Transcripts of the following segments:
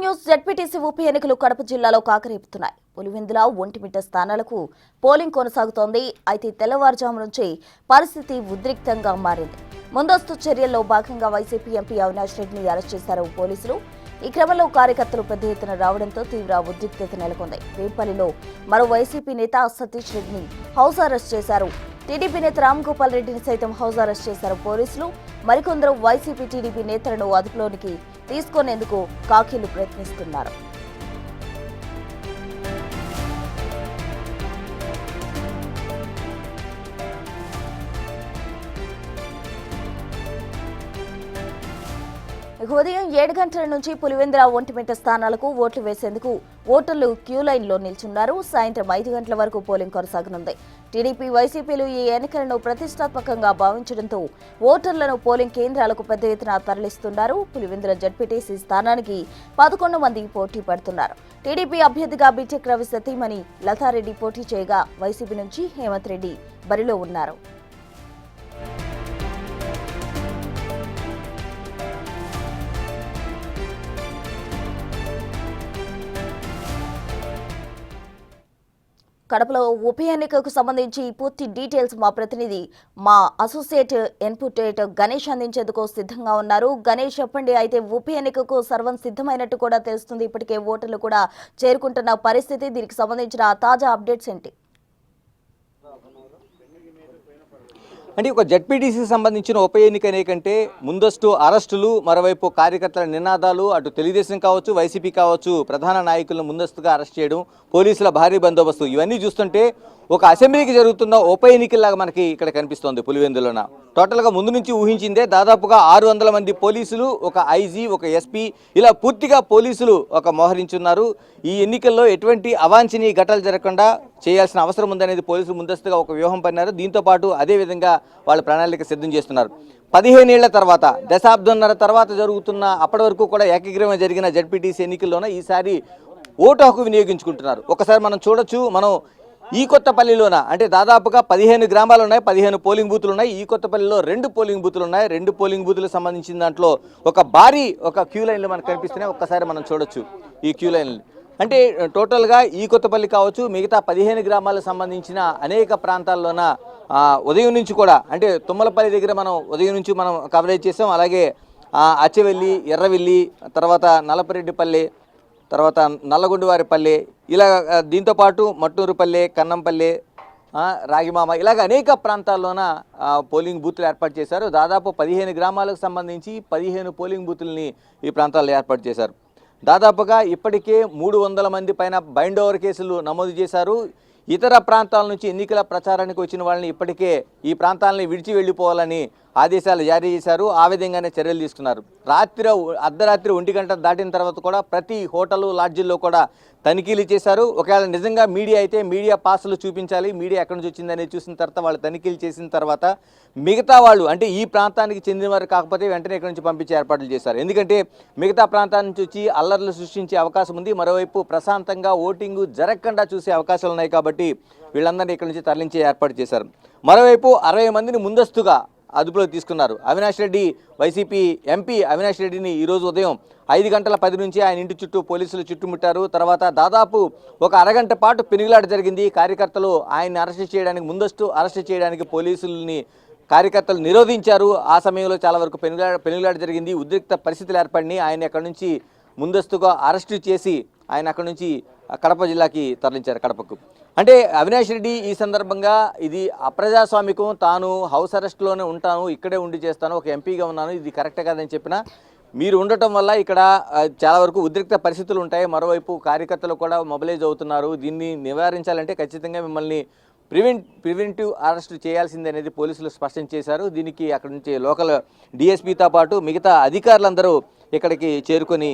News. ZPTC ఉప ఎన్నికలు కడప జిల్లాలో కాకరేపుతున్నాయి. పులివెందుల ఒంటిమిట్ట స్థానాలకు పోలింగ్ కొనసాగుతోంది. అయితే తెల్లవారుజాము నుంచి పరిస్థితి ఉద్రిక్తంగా మారింది. ముందస్తు చర్యల్లో భాగంగా వైసీపీ ఎంపీ అవినాష్ రెడ్డిని అరెస్ట్ చేశారు పోలీసులు. ఈ క్రమంలో కార్యకర్తలు పెద్ద ఎత్తున రావడంతో తీవ్ర ఉద్రిక్తత నెలకొంది. వేంపల్లిలో మరో వైసీపీ నేత సతీష్ రెడ్డిని హౌస్ అరెస్ట్ చేశారు. టీడీపీ నేత రామ్ గోపాల్ రెడ్డిని సైతం హౌస్ అరెస్ట్ చేశారు పోలీసులు. మరికొందరు వైసీపీ టీడీపీ నేతలను అదుపులోనికి తీసుకునేందుకు కాకీలు ప్రయత్నిస్తున్నారు. ఉదయం 7 గంటల నుంచి పులివెందుల ఒంటిమిట్ట స్థానాలకు ఓట్లు వేసేందుకు ఓటర్లు క్యూ లైన్లో నిల్చున్నారు. సాయంత్రం 5 గంటల వరకు పోలింగ్ కొనసాగనుంది. టీడీపీ వైసీపీలు ఈ ఎన్నికలను ప్రతిష్టాత్మకంగా భావించడంతో ఓటర్లను పోలింగ్ కేంద్రాలకు పెద్ద ఎత్తున తరలిస్తున్నారు. పులివెందుల జెడ్పీటీసీ స్థానానికి 11 మంది పోటీ పడుతున్నారు. టీడీపీ అభ్యర్థిగా బీటెక్ రవి సతీమణి లతారెడ్డి పోటీ చేయగా వైసీపీ నుంచి హేమంత్ రెడ్డి బరిలో ఉన్నారు. కడపలో ఉప ఎన్నికకు సంబంధించి పూర్తి డీటెయిల్స్ మా ప్రతినిధి మా అసోసియేట్ ఇన్పుట్ గణేష్ అందించేందుకు సిద్ధంగా ఉన్నారు. గణేష్, చెప్పండి. అయితే ఉప ఎన్నికకు సర్వం సిద్ధమైనట్టు కూడా తెలుస్తుంది. ఇప్పటికే ఓటర్లు కూడా చేరుకుంటున్న పరిస్థితి. దీనికి సంబంధించిన తాజా అప్డేట్స్ ఏంటి? అంటే ఒక జెడ్పీటీసీకి సంబంధించిన ఉప ఎన్నికనే కంటే ముందస్తు అరెస్టులు, మరోవైపు కార్యకర్తల నినాదాలు, అటు తెలుగుదేశం కావచ్చు, వైసీపీ కావచ్చు, ప్రధాన నాయకులను ముందస్తుగా అరెస్ట్ చేయడం, పోలీసుల భారీ బందోబస్తు, ఇవన్నీ చూస్తుంటే ఒక అసెంబ్లీకి జరుగుతున్న ఉప ఎన్నికల్లాగా మనకి ఇక్కడ కనిపిస్తోంది. పులివెందులోన టోటల్గా ముందు నుంచి ఊహించిందే దాదాపుగా 600 మంది పోలీసులు, ఒక ఐజీ, ఒక ఎస్పీ, ఇలా పూర్తిగా పోలీసులు ఒక మోహరించున్నారు. ఈ ఎన్నికల్లో ఎటువంటి అవాంఛనీయ ఘటనలు జరగకుండా చేయాల్సిన అవసరం ఉందనేది పోలీసులు ముందస్తుగా ఒక వ్యూహం పన్నారు. దీంతోపాటు అదేవిధంగా వాళ్ళ ప్రణాళిక సిద్ధం చేస్తున్నారు. 15 ఏళ్ల తర్వాత, దశాబ్దంన్నర తర్వాత జరుగుతున్న, అప్పటి వరకు కూడా ఏకగ్రీవం జరిగిన జెడ్పీటీసీ ఎన్నికల్లోన ఈసారి ఓటు హక్కు వినియోగించుకుంటున్నారు. ఒకసారి మనం చూడొచ్చు. మనం ఈ కొత్తపల్లిలోన అంటే దాదాపుగా 15 గ్రామాలు ఉన్నాయి, 15 పోలింగ్ బూతులు ఉన్నాయి. ఈ కొత్తపల్లిలో 2 పోలింగ్ బూతులు ఉన్నాయి. 2 పోలింగ్ బూతులకు సంబంధించిన దాంట్లో ఒక భారీ క్యూ లైన్లు మనకు కనిపిస్తున్నాయి. ఒక్కసారి మనం చూడొచ్చు ఈ క్యూ లైన్లు. అంటే టోటల్గా ఈ కొత్తపల్లి కావచ్చు, మిగతా 15 గ్రామాలకు సంబంధించిన అనేక ప్రాంతాల్లోన ఉదయం నుంచి కూడా, అంటే తుమ్మలపల్లి దగ్గర మనం ఉదయం నుంచి మనం కవరేజ్ చేసాం. అలాగే అచ్చవెల్లి, ఎర్రవెల్లి, తర్వాత నల్లపరెడ్డిపల్లి, తర్వాత నల్లగొండివారిపల్లి, ఇలా దీంతోపాటు మట్టూరుపల్లి, కన్నంపల్లి, రాగిమామ, ఇలాగ అనేక ప్రాంతాల్లోన పోలింగ్ బూత్లు ఏర్పాటు చేశారు. దాదాపు 15 గ్రామాలకు సంబంధించి 15 పోలింగ్ బూతుల్ని ఈ ప్రాంతాల్లో ఏర్పాటు చేశారు. దాదాపుగా ఇప్పటికే 300 మంది పైన బైండ్ ఓవర్ కేసులు నమోదు చేశారు. ఇతర ప్రాంతాల నుంచి ఎన్నికల ప్రచారానికి వచ్చిన వాళ్ళని ఇప్పటికే ఈ ప్రాంతాలని విడిచి వెళ్ళిపోవాలని ఆదేశాలు జారీ చేశారు. ఆ విధంగానే చర్యలు తీసుకున్నారు. అర్ధరాత్రి 1 గంట దాటిన తర్వాత కూడా ప్రతి హోటలు, లాడ్జిల్లో కూడా తనిఖీలు చేశారు. ఒకవేళ నిజంగా మీడియా అయితే మీడియా పాసులు చూపించాలి. మీడియా ఎక్కడి నుంచి వచ్చిందనేది చూసిన తర్వాత వాళ్ళు తనిఖీలు చేసిన తర్వాత మిగతా వాళ్ళు, అంటే ఈ ప్రాంతానికి చెందిన వారు కాకపోతే వెంటనే ఇక్కడి నుంచి పంపించే ఏర్పాట్లు చేశారు. ఎందుకంటే మిగతా ప్రాంతాల నుంచి వచ్చి అల్లర్లు సృష్టించే అవకాశం ఉంది. మరోవైపు ప్రశాంతంగా ఓటింగు జరగకుండా చూసే అవకాశాలు ఉన్నాయి. కాబట్టి వీళ్ళందరినీ ఇక్కడి నుంచి తరలించే ఏర్పాటు చేశారు. మరోవైపు 60 మందిని ముందస్తుగా అదుపులో తీసుకున్నారు. అవినాష్ రెడ్డి, వైసీపీ ఎంపీ అవినాష్ రెడ్డిని ఈరోజు ఉదయం 5:10 నుంచి ఆయన ఇంటి చుట్టూ పోలీసులు చుట్టుముట్టారు. తర్వాత దాదాపు ఒక అరగంట పాటు పెనుగులాట జరిగింది. కార్యకర్తలు ఆయన్ని అరెస్ట్ చేయడానికి, ముందస్తు అరెస్ట్ చేయడానికి పోలీసుల్ని కార్యకర్తలు నిరోధించారు. ఆ సమయంలో చాలా వరకు పెనుగులాట జరిగింది. ఉద్రిక్త పరిస్థితులు ఏర్పడినాయి. ఆయన అక్కడి నుంచి ముందస్తుగా అరెస్టు చేసి ఆయన అక్కడి నుంచి కడప జిల్లాకి తరలించారు, కడపకు. అంటే అవినాష్ రెడ్డి ఈ సందర్భంగా ఇది అప్రజాస్వామికం, తాను హౌస్ అరెస్ట్లోనే ఉంటాను, ఇక్కడే ఉండి చేస్తాను, ఒక ఎంపీగా ఉన్నాను, ఇది కరెక్ట్ కాదని చెప్పినా మీరు ఉండటం వల్ల ఇక్కడ చాలా వరకు ఉద్రిక్త పరిస్థితులు ఉంటాయి. మరోవైపు కార్యకర్తలు కూడా మొబిలైజ్ అవుతున్నారు. దీన్ని నివారించాలంటే ఖచ్చితంగా మిమ్మల్ని ప్రివెంటివ్ అరెస్ట్ చేయాల్సిందే అనేది పోలీసులు స్పష్టం చేశారు. దీనికి అక్కడి నుంచి లోకల్ డిఎస్పీతో పాటు మిగతా అధికారులందరూ ఇక్కడికి చేరుకొని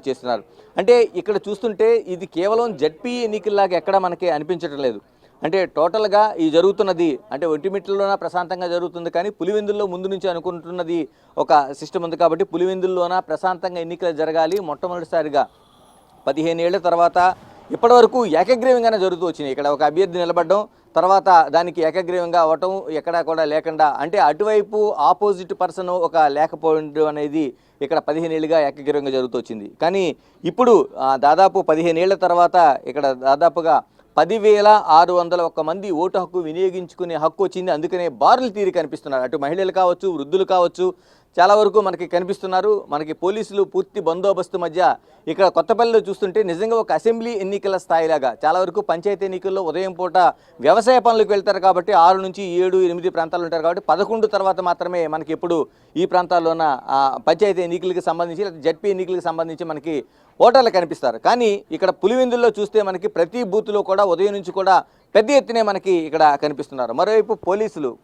చేస్తున్నారు. అంటే ఇక్కడ చూస్తుంటే ఇది కేవలం జడ్పీ ఎన్నికల్లాగా ఎక్కడ మనకి అనిపించడం లేదు. అంటే టోటల్గా ఈ జరుగుతున్నది అంటే ఒంటిమిట్లలోన ప్రశాంతంగా జరుగుతుంది. కానీ పులివెందుల్లో ముందు నుంచి అనుకుంటున్నది ఒక సిస్టమ్ ఉంది. కాబట్టి పులివెందుల్లోన ప్రశాంతంగా ఎన్నికలు జరగాలి. మొట్టమొదటిసారిగా 15 ఏళ్ల తర్వాత ఇప్పటివరకు ఏకగ్రీవంగానే జరుగుతూ వచ్చినాయి. ఇక్కడ ఒక అభ్యర్థి నిలబడడం, తర్వాత దానికి ఏకగ్రీవంగా అవ్వటం ఎక్కడా కూడా లేకుండా, అంటే అటువైపు ఆపోజిట్ పర్సన్ ఒక లేకపోవడం అనేది ఇక్కడ 15 ఏళ్ళుగా ఏకగ్రీవంగా జరుగుతూ వచ్చింది. కానీ ఇప్పుడు దాదాపు 15 ఏళ్ల తర్వాత ఇక్కడ దాదాపుగా 10,601 మంది ఓటు హక్కు వినియోగించుకునే హక్కు వచ్చింది. అందుకనే బారులు తీరి కనిపిస్తున్నారు. అటు మహిళలు కావచ్చు, వృద్ధులు కావచ్చు, చాలా వరకు మనకి కనిపిస్తున్నారు. మనకి పోలీసులు పూర్తి బందోబస్తు మధ్య ఇక్కడ కొత్తపల్లిలో చూస్తుంటే నిజంగా ఒక అసెంబ్లీ ఎన్నికల స్థాయిలాగా, చాలా వరకు పంచాయతీ ఎన్నికల్లో ఉదయం పూట వ్యవసాయ పనులకు వెళ్తారు కాబట్టి 6 నుంచి 7, 8 ప్రాంతాలు ఉంటారు కాబట్టి 11 తర్వాత మాత్రమే మనకి ఎప్పుడు ఈ ప్రాంతాల్లోన పంచాయతీ ఎన్నికలకు సంబంధించి లేదా జడ్పీ ఎన్నికలకు సంబంధించి మనకి ఓటర్లు కనిపిస్తారు. కానీ ఇక్కడ పులివెందుల్లో చూస్తే మనకి ప్రతి బూత్లో కూడా ఉదయం నుంచి కూడా పెద్ద ఎత్తునే మనకి ఇక్కడ కనిపిస్తున్నారు. మరోవైపు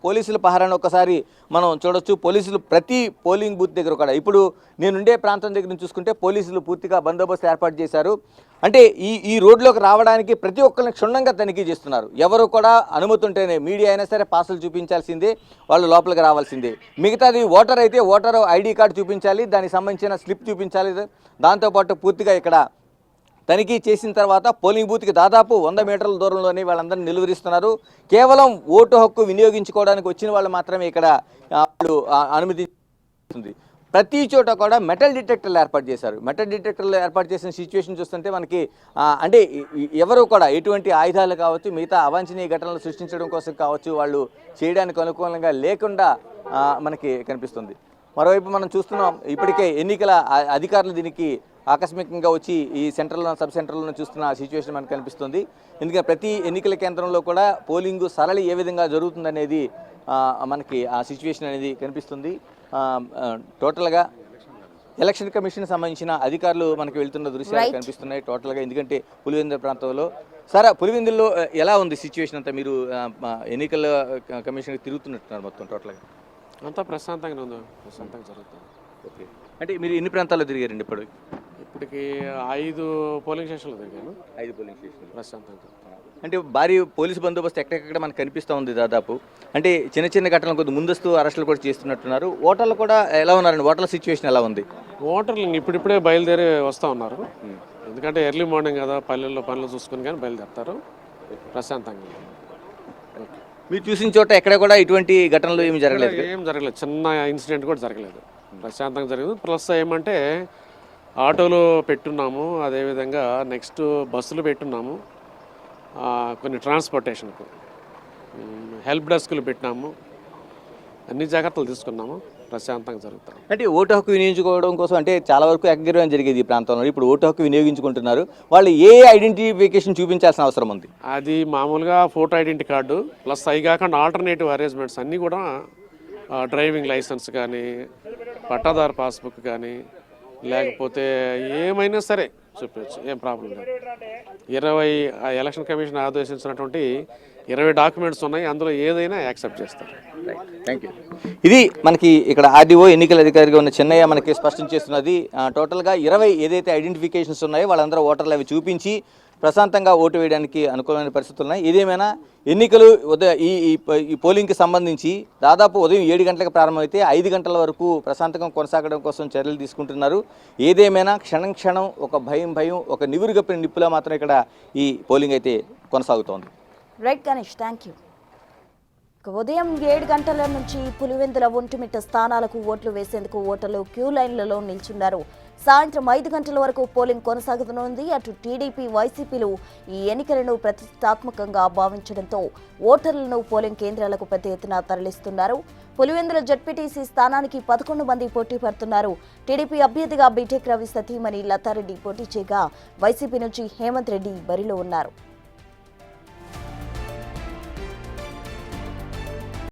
పోలీసుల పహారాన్ని ఒకసారి మనం చూడొచ్చు. పోలీసులు ప్రతి పోలింగ్ బూత్ దగ్గర కూడా, ఇప్పుడు నేనుండే ప్రాంతం దగ్గర నుంచి చూసుకుంటే పోలీసులు పూర్తిగా బందోబస్తు ఏర్పాటు చేశారు. అంటే ఈ రోడ్లోకి రావడానికి ప్రతి ఒక్కరిని క్షుణ్ణంగా తనిఖీ చేస్తున్నారు. ఎవరు కూడా అనుమతి ఉంటేనే, మీడియా అయినా సరే పాసులు చూపించాల్సిందే, వాళ్ళు లోపలికి రావాల్సిందే. మిగతాది ఓటర్ అయితే ఓటర్ ఐడి కార్డు చూపించాలి, దానికి సంబంధించిన స్లిప్ చూపించాలి. దాంతోపాటు పూర్తిగా ఇక్కడ తనిఖీ చేసిన తర్వాత పోలింగ్ బూత్కి దాదాపు 100 మీటర్ల దూరంలోనే వాళ్ళందరినీ నిలువరిస్తున్నారు. కేవలం ఓటు హక్కు వినియోగించుకోవడానికి వచ్చిన వాళ్ళు మాత్రమే ఇక్కడ అనుమతిస్తుంది. ప్రతి చోట కూడా మెటల్ డిటెక్టర్లు ఏర్పాటు చేశారు. మెటల్ డిటెక్టర్లు ఏర్పాటు చేసిన సిచ్యువేషన్ చూస్తుంటే మనకి అంటే ఎవరు కూడా ఎటువంటి ఆయుధాలు కావచ్చు, మిగతా అవాంఛనీయ ఘటనలు సృష్టించడం కోసం కావచ్చు, వాళ్ళు చేయడానికి అనుకూలంగా లేకుండా మనకి కనిపిస్తుంది. మరోవైపు మనం చూస్తున్నాం, ఇప్పటికే ఎన్నికల అధికారులు దీనికి ఆకస్మికంగా వచ్చి ఈ సెంటర్లో సబ్ సెంటర్లో చూస్తున్న సిచ్యువేషన్ మనకు కనిపిస్తుంది. ఎందుకంటే ప్రతి ఎన్నికల కేంద్రంలో కూడా పోలింగు సరళి ఏ విధంగా జరుగుతుందనేది మనకి ఆ సిచ్యువేషన్ అనేది కనిపిస్తుంది. టోటల్గా ఎలక్షన్ కమిషన్ సంబంధించిన అధికారులు మనకి వెళ్తున్న దృశ్యాలు కనిపిస్తున్నాయి టోటల్గా. ఎందుకంటే పులివెందుల ప్రాంతంలో పులివెందుల్లో ఎలా ఉంది సిచ్యువేషన్ అంతా? మీరు ఎన్నికల కమిషన్కి తిరుగుతున్నట్టున్నారు మొత్తం టోటల్గా అంతా ప్రశాంతంగా ఉంది, ప్రశాంతంగా జరుగుతుంది. ఓకే, అంటే మీరు ఎన్ని ప్రాంతాల్లో తిరిగారండి ఇప్పటికి 5 పోలింగ్ స్టేషన్లు తిరిగాను. 5 పోలింగ్ స్టేషన్లు ప్రశాంతంగా. అంటే భారీ పోలీసు బందోబస్తు ఎక్కడెక్కడ మనకు కనిపిస్తూ ఉంది దాదాపు. అంటే చిన్న ఘటనలు కొద్ది ముందస్తు అరెస్టులు కూడా చేస్తున్నట్టున్నారు. ఓటర్లు కూడా ఎలా ఉన్నారండి? ఓటర్ల సిచ్యువేషన్ ఎలా ఉంది? ఓటర్లు ఇప్పుడిప్పుడే బయలుదేరి వస్తూ ఉన్నారు. ఎందుకంటే ఎర్లీ మార్నింగ్ కదా, పల్లెల్లో పనులు చూసుకుని కానీ బయలుదేరుతారు. ప్రశాంతంగా మీరు చూసిన చోట ఎక్కడ కూడా ఇటువంటి ఘటనలు ఏమి జరగలేదు? ఏం జరగలేదు, చిన్న ఇన్సిడెంట్ కూడా జరగలేదు. ప్రశాంతంగా జరిగింది. ప్లస్ ఏమంటే ఆటోలు పెట్టున్నాము, అదేవిధంగా నెక్స్ట్ బస్సులు పెట్టున్నాము, కొన్ని ట్రాన్స్పోర్టేషన్కు హెల్ప్ డెస్క్లు పెట్టినాము, అన్ని జాగ్రత్తలు తీసుకున్నాము. ప్రశాంతంగా జరుగుతాం. అంటే ఓటు హక్కు వినియోగించుకోవడం కోసం అంటే చాలా వరకు ఏకగ్రీవం జరిగేది ఈ ప్రాంతంలో. ఇప్పుడు ఓటు హక్కు వినియోగించుకుంటున్నారు. వాళ్ళు ఏ ఐడెంటిఫికేషన్ చూపించాల్సిన అవసరం ఉంది? అది మామూలుగా ఫోటో ఐడెంటిటీ కార్డు ప్లస్ అవి కాకుండా ఆల్టర్నేటివ్ అరేంజ్మెంట్స్ అన్నీ కూడా డ్రైవింగ్ లైసెన్స్ కానీ, పట్టాదారు పాస్బుక్ కానీ, లేకపోతే ఏమైనా సరే చూపించచ్చు, ఏం ప్రాబ్లం లేదు. 20 ఎలక్షన్ కమిషన్ ఆదేశించినటువంటి 20 డాక్యుమెంట్స్ ఉన్నాయి, అందులో ఏదైనా యాక్సెప్ట్ చేస్తారు. Thank you. ఇది మనకి ఇక్కడ ఆర్డీఓ ఎన్నికల అధికారిగా ఉన్న చెన్నయ్య మనకి స్పష్టం చేస్తున్నది. టోటల్గా 20 ఏదైతే ఐడెంటిఫికేషన్స్ ఉన్నాయో వాళ్ళందరూ ఓటర్లు అవి చూపించి ప్రశాంతంగా ఓటు వేయడానికి అనుకూలమైన పరిస్థితులు ఉన్నాయి. ఇదేమైనా ఎన్నికలు ఈ పోలింగ్కి సంబంధించి దాదాపు ఉదయం 7 గంటలకు ప్రారంభమైతే 5 గంటల వరకు ప్రశాంతంగా కొనసాగడం కోసం చర్యలు తీసుకుంటున్నారు. ఏదేమైనా క్షణం ఒక భయం ఒక నివురుగప్పిన నిప్పులా మాత్రం ఇక్కడ ఈ పోలింగ్ అయితే కొనసాగుతోంది. Right Ganesh, thank you. ఉదయం 7 గంటల నుంచి పులివెందుల ఒంటిమిట్ట స్థానాలకు ఓట్లు వేసేందుకు ఓటర్లు క్యూ లైన్లలో నిల్చున్నారు. సాయంత్రం 5 గంటల వరకు పోలింగ్ కొనసాగుతోంది. అటు టీడీపీ, వైసీపీలు ఈ ఎన్నికలను ప్రతిష్టాత్మకంగా భావించడంతో ఓటర్లను పోలింగ్ కేంద్రాలకు పెద్ద ఎత్తున తరలిస్తున్నారు. పులివెందుల జడ్పీటీసీ స్థానానికి 11 మంది పోటీ పడుతున్నారు. టీడీపీ అభ్యర్థిగా బీటెక్ రవి సతీమణి లతారెడ్డి పోటీ చేయగా వైసీపీ నుంచి హేమంత్ రెడ్డి బరిలో ఉన్నారు.